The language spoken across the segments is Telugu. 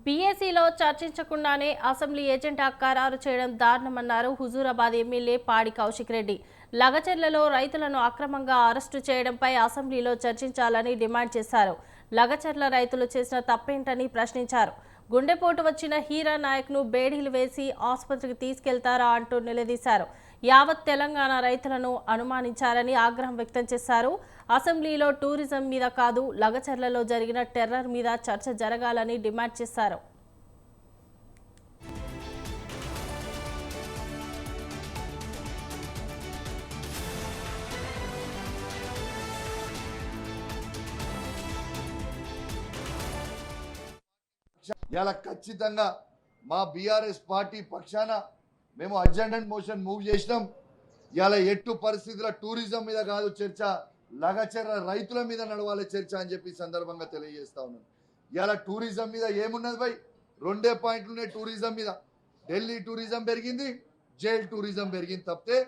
బీఏసీలో చర్చించకుండానే అసెంబ్లీ ఎజెండా ఖరారు చేయడం దారుణమన్నారు హుజూరాబాద్ ఎమ్మెల్యే పాడి కౌశిక్ రెడ్డి. లగచర్లలో రైతులను అక్రమంగా అరెస్టు చేయడంపై అసెంబ్లీలో చర్చించాలని డిమాండ్ చేశారు. లగచర్ల రైతులు చేసిన తప్పేంటని ప్రశ్నించారు. గుండెపోటు వచ్చిన హీరా నాయక్ను బేడీలు వేసి ఆసుపత్రికి తీసుకెళ్తారా అంటూ నిలదీశారు. యావత్ తెలంగాణ రైతులను అనుమానించారని ఆగ్రహం వ్యక్తం చేశారు. అసెంబ్లీలో టూరిజం మీద కాదు, లగచర్లలో జరిగిన టెర్రర్ మీద చర్చ జరగాలని డిమాండ్ చేశారు. ఇలా ఖచ్చితంగా మా బీఆర్ఎస్ పార్టీ పక్షాన మేము అర్జెంట్ మోషన్ మూవ్ చేసినాం. ఇలా ఎట్టు పరిస్థితుల టూరిజం మీద కాదు చర్చ, లగచర్ల రైతుల మీద నడవాలి చర్చ అని చెప్పి సందర్భంగా తెలియజేస్తా ఉన్నాను. ఇలా టూరిజం మీద ఏమున్నది భయ్? రెండే పాయింట్లు ఉన్నాయి టూరిజం మీద. ఢిల్లీ టూరిజం పెరిగింది, జైల్ టూరిజం పెరిగింది తప్పితే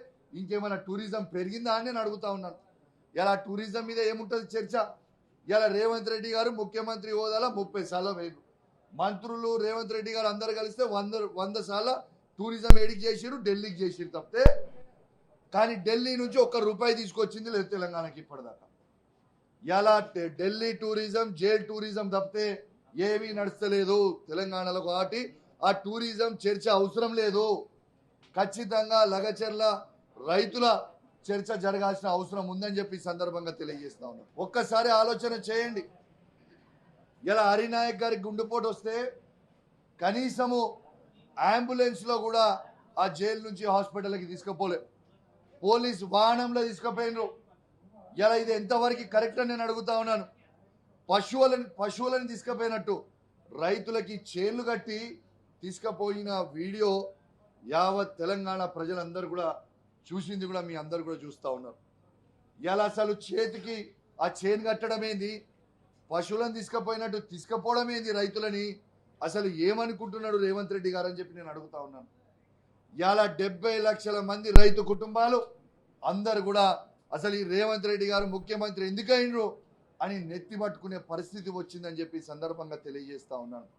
ఇంకేమైనా టూరిజం పెరిగిందా అని నేను అడుగుతా ఉన్నాను. ఇలా టూరిజం మీద ఏముంటుంది చర్చ? ఇలా రేవంత్ రెడ్డి గారు ముఖ్యమంత్రి హోదాలో 30 సార్లు వేరు, మంత్రులు రేవంత్ రెడ్డి గారు అందరు కలిస్తే 100 సార్లు టూరిజం ఏడికి చేసిరు, ఢిల్లీకి చేసిరు తప్పితే కానీ ఢిల్లీ నుంచి ₹1 తీసుకొచ్చింది లేదు తెలంగాణకి ఇప్పటిదాకా. ఇలా ఢిల్లీ టూరిజం, జైల్ టూరిజం తప్పితే ఏమీ నడుస్తలేదు తెలంగాణలో. కాబట్టి ఆ టూరిజం చర్చ అవసరం లేదు. ఖచ్చితంగా లగచర్ల రైతుల చర్చ జరగాల్సిన అవసరం ఉందని చెప్పి సందర్భంగా తెలియజేస్తా ఉన్నాం. ఒక్కసారి ఆలోచన చేయండి. ఇలా హరినాయక్ గారికి గుండెపోటు వస్తే కనీసము అంబులెన్స్లో కూడా ఆ జైలు నుంచి హాస్పిటల్కి తీసుకుపోలే, పోలీస్ వాహనంలో తీసుకుపోయినరు. ఇలా ఇది ఎంతవరకు కరెక్ట్ అని నేను అడుగుతా ఉన్నాను. పశువులను తీసుకుపోయినట్టు రైతులకి చైన్లు కట్టి తీసుకుపోయిన వీడియో యావత్ తెలంగాణ ప్రజలందరూ కూడా చూసింది, కూడా మీ అందరు కూడా చూస్తూ ఉన్నారు. ఇలా అసలు చేతికి ఆ చైన్ కట్టడం ఏంది, పశువులను తీసుకుపోయినట్టు తీసుకుపోవడం ఏంది రైతులని? అసలు ఏమనుకుంటున్నాడు రేవంత్ రెడ్డి గారు అని చెప్పి నేను అడుగుతా ఉన్నాను. ఇలా 70 లక్షల మంది రైతు కుటుంబాలు అందరు కూడా అసలు ఈ రేవంత్ రెడ్డి గారు ముఖ్యమంత్రి ఎందుకైనరు అని నెత్తి పట్టుకునే పరిస్థితి వచ్చిందని చెప్పి సందర్భంగా తెలియజేస్తా ఉన్నాను.